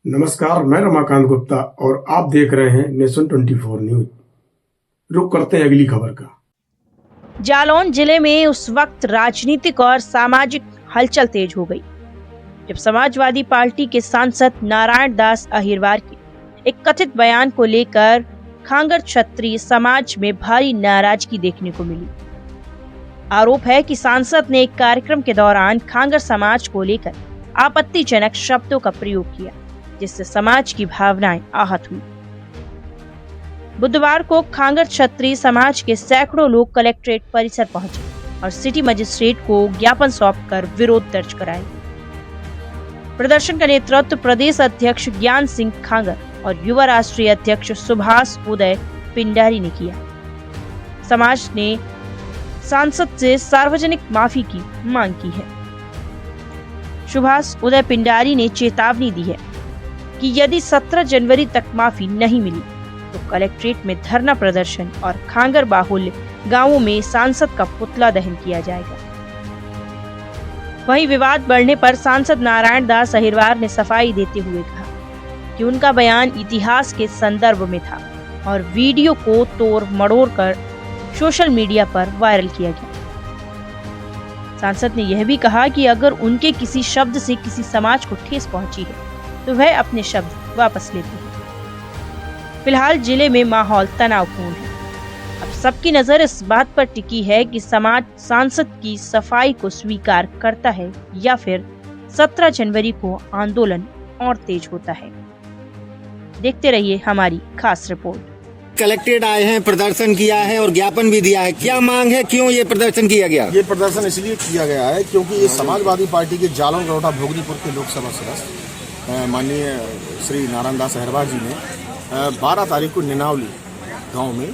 नमस्कार, मैं रमाकांत गुप्ता और आप देख रहे हैं नेशन 24 न्यूज। रुक करते हैं अगली खबर का। जालौन जिले में उस वक्त राजनीतिक और सामाजिक हलचल तेज हो गई जब समाजवादी पार्टी के सांसद नारायण दास अहिरवार के एक कथित बयान को लेकर खांगर क्षत्रिय समाज में भारी नाराजगी देखने को मिली। आरोप है कि सांसद ने एक कार्यक्रम के दौरान खांगर समाज को लेकर आपत्तिजनक शब्दों का प्रयोग किया, जिससे समाज की भावनाएं आहत हुई। बुधवार को खांगर क्षत्रिय समाज के सैकड़ों लोग कलेक्ट्रेट परिसर पहुंचे और सिटी मजिस्ट्रेट को ज्ञापन सौंपकर विरोध दर्ज कराया। प्रदर्शन का नेतृत्व प्रदेश अध्यक्ष ज्ञान सिंह खांगर और युवा राष्ट्रीय अध्यक्ष सुभाष उदय पिंडारी ने किया। समाज ने सांसद से सार्वजनिक माफी की मांग की है। सुभाष उदय पिंडारी ने चेतावनी दी है कि यदि 17 जनवरी तक माफी नहीं मिली तो कलेक्ट्रेट में धरना प्रदर्शन और खांगर बाहुल्य गांवों में सांसद का पुतला दहन किया जाएगा। वहीं विवाद बढ़ने पर सांसद नारायण दास अहिरवार ने सफाई देते हुए कहा कि उनका बयान इतिहास के संदर्भ में था और वीडियो को तोड़ मड़ोड़ कर सोशल मीडिया पर वायरल किया गया। सांसद ने यह भी कहा कि अगर उनके किसी शब्द से किसी समाज को ठेस पहुंची है तो वह अपने शब्द वापस लेते हैं। फिलहाल जिले में माहौल तनावपूर्ण है। अब सबकी नजर इस बात पर टिकी है कि समाज सांसद की सफाई को स्वीकार करता है या फिर 17 जनवरी को आंदोलन और तेज होता है। देखते रहिए हमारी खास रिपोर्ट। कलेक्ट्रेट आए हैं, प्रदर्शन किया है और ज्ञापन भी दिया है। क्या मांग है, क्यों ये प्रदर्शन किया गया? ये प्रदर्शन इसलिए किया गया है क्योंकि ये समाजवादी पार्टी के जालौन गरोटा भोगनीपुर के लोकसभा सदस्य माननीय श्री नारायण दास अहिरवार जी ने 12 तारीख को निनावली गांव में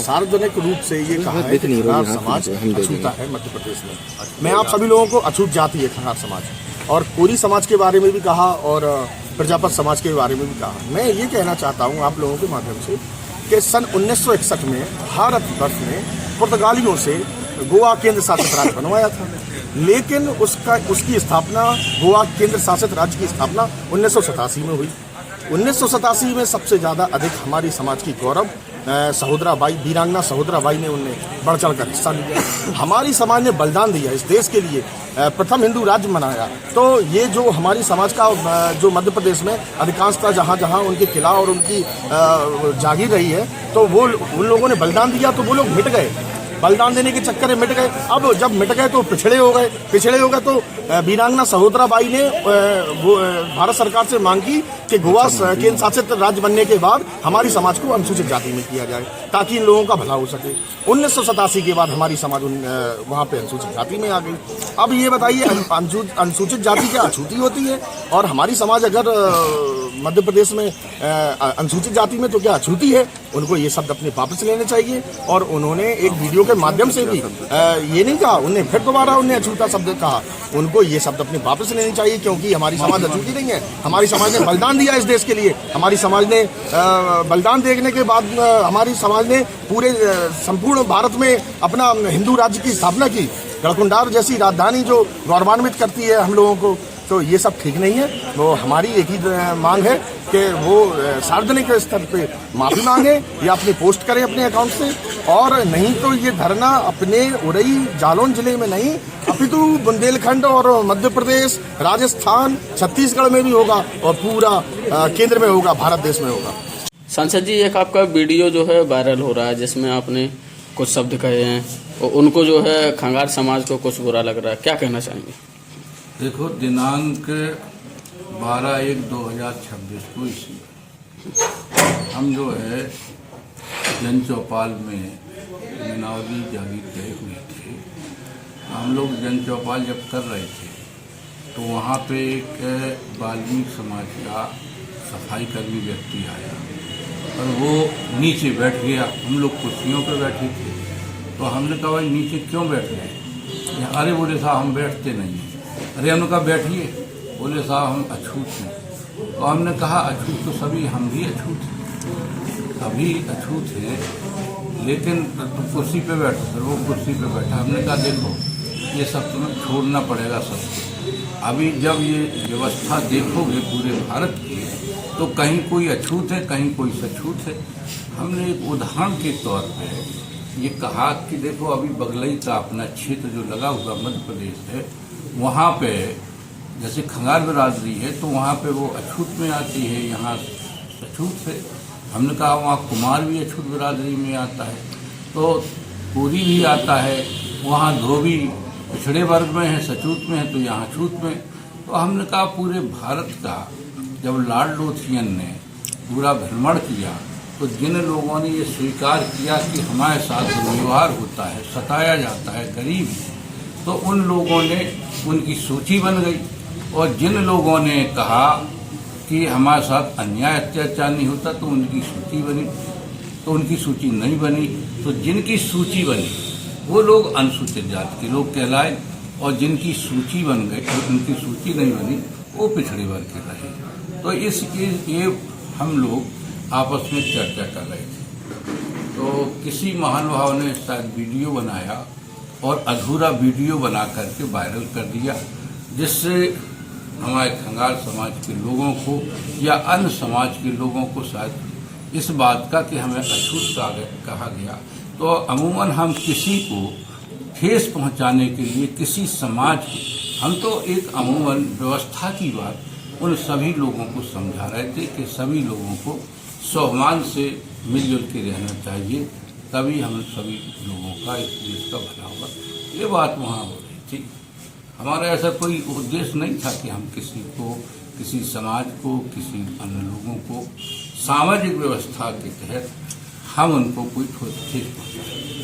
सार्वजनिक रूप से ये कहा है कि खंगार समाज अछूता है मध्य प्रदेश में। मैं आप सभी लोगों को अछूत जाति है खंगार समाज, और कोरी समाज के बारे में भी कहा और प्रजापत समाज के बारे में भी कहा। मैं ये कहना चाहता हूँ आप लोगों के माध्यम से कि सन 1961 में भारतवर्ष ने पुर्तगालियों से गोवा केंद्र शासित राज्य बनवाया था, लेकिन उसकी स्थापना गोवा केंद्र शासित राज्य की स्थापना 1987 में हुई। 1987 में सबसे ज़्यादा अधिक हमारी समाज की गौरव सहोदराबाई, वीरांगना सहोदराबाई ने उनने बढ़ चढ़ कर हिस्सा लिया। हमारी समाज ने बलिदान दिया इस देश के लिए, प्रथम हिंदू राज्य बनाया। तो ये जो हमारी समाज का जो मध्य प्रदेश में अधिकांशतः जहाँ जहाँ उनके किला और उनकी जागीर रही है, तो वो उन लोगों ने बलिदान दिया तो वो लोग मिट गए, बलिदान देने के चक्कर में मिट गए। अब जब मिट गए तो पिछड़े हो गए तो वीरांगना सहोदराबाई ने भारत सरकार से मांग की कि गोवा केंद्र शासित राज्य बनने के बाद हमारी समाज को अनुसूचित जाति में किया जाए ताकि इन लोगों का भला हो सके। 1987 के बाद हमारी समाज वहाँ पे अनुसूचित जाति में आ गई। अब ये बताइए अनुसूचित जाति क्या अछूती होती है? और हमारी समाज अगर मध्य प्रदेश में अनुसूचित जाति में तो क्या अछूती है? उनको ये शब्द अपने वापस लेने चाहिए। और उन्होंने एक वीडियो के माध्यम से भी ये नहीं कहा, उन्हें फिर दोबारा उन्हें अछूता शब्द कहा। उनको ये शब्द अपने वापस लेने चाहिए क्योंकि हमारी समाज अछूती नहीं है। हमारी समाज ने बलिदान दिया इस देश के लिए। हमारी समाज ने बलिदान देने के बाद हमारी समाज ने पूरे संपूर्ण भारत में अपना हिंदू राज्य की स्थापना की। गढ़कुंडार जैसी राजधानी जो गौरवान्वित करती है हम लोगों को, तो ये सब ठीक नहीं है। वो हमारी एक ही मांग है कि वो सार्वजनिक स्तर पे माफी मांगे या अपनी पोस्ट करें अपने अकाउंट से, और नहीं तो ये धरना अपने उरई जालौन जिले में नहीं अपितु बुंदेलखंड और मध्य प्रदेश, राजस्थान, छत्तीसगढ़ में भी होगा और पूरा केंद्र में होगा, भारत देश में होगा। सांसद जी, एक आपका वीडियो जो है वायरल हो रहा है जिसमें आपने कुछ शब्द कहे हैं और उनको जो है खंगार समाज को कुछ बुरा लग रहा है, क्या कहना चाहेंगे? देखो, दिनांक 12/1/2026 को ईस्वी हम जो है जन चौपाल में निनावली जागीर गए हुए थे। हम लोग जन चौपाल जब कर रहे थे तो वहाँ पे एक वाल्मीकि समाज का सफाई कर्मी व्यक्ति आया और वो नीचे बैठ गया। हम लोग कुर्सियों पे बैठे थे तो हमने कहा भाई नीचे क्यों बैठ गए? अरे बोले साहब हम बैठते नहीं हैं। अरे हमने कहा बैठिए। बोले साहब हम अछूत हैं। तो हमने कहा अछूत तो सभी, हम भी अछूत हैं, सभी अछूत हैं, लेकिन तुम कुर्सी पे बैठो। फिर वो कुर्सी पे बैठा। हमने कहा देखो ये सब तुम्हें छोड़ना पड़ेगा सबको। अभी जब ये व्यवस्था देखोगे पूरे भारत की, तो कहीं कोई अछूत है, कहीं कोई सछूत है। हमने एक उदाहरण के तौर पे ये कहा कि देखो अभी बगलई का अपना क्षेत्र जो लगा हुआ मध्य प्रदेश है, वहाँ पे जैसे खंगार बिरादरी है तो वहाँ पे वो अछूत में आती है, यहाँ सछूत से। हमने कहा वहाँ कुमार भी अछूत बिरादरी में आता है, तो पूरी भी आता है, वहाँ धोबी पिछड़े वर्ग में है, सचूत में है, तो यहाँ छूत में। तो हमने कहा पूरे भारत का जब लॉर्ड लोथियन ने पूरा भ्रमण किया तो जिन लोगों ने ये स्वीकार किया कि हमारे साथ दुर्व्यवहार होता है, सताया जाता है, गरीब, तो उन लोगों ने उनकी सूची बन गई। और जिन लोगों ने कहा कि हमारे साथ अन्याय अत्याचार नहीं होता तो उनकी सूची बनी, तो उनकी सूची नहीं बनी। तो जिनकी सूची बनी वो लोग अनुसूचित जाति के लोग कहलाए, और जिनकी सूची बन गई उनकी सूची नहीं बनी वो पिछड़े वर्ग के रहे। तो ये हम लोग आपस में चर्चा कर रहे थे, तो किसी महानुभाव ने शायद वीडियो बनाया और अधूरा वीडियो बना करके वायरल कर दिया, जिससे हमारे खंगार समाज के लोगों को या अन्य समाज के लोगों को शायद इस बात का कि हमें अछूत कहा गया। तो अमूमन हम किसी को ठेस पहुंचाने के लिए किसी समाज को, हम तो एक अमूमन व्यवस्था की बात उन सभी लोगों को समझा रहे थे कि सभी लोगों को स्वाभिमान से मिलजुल के रहना चाहिए, तभी हम सभी लोगों का इस देश का भला होगा। ये बात वहाँ हो रही थी। हमारा ऐसा कोई उद्देश्य नहीं था कि हम किसी को, किसी समाज को, किसी अन्य लोगों को सामाजिक व्यवस्था के तहत हम उनको कोई ठेस पहुँचाएं।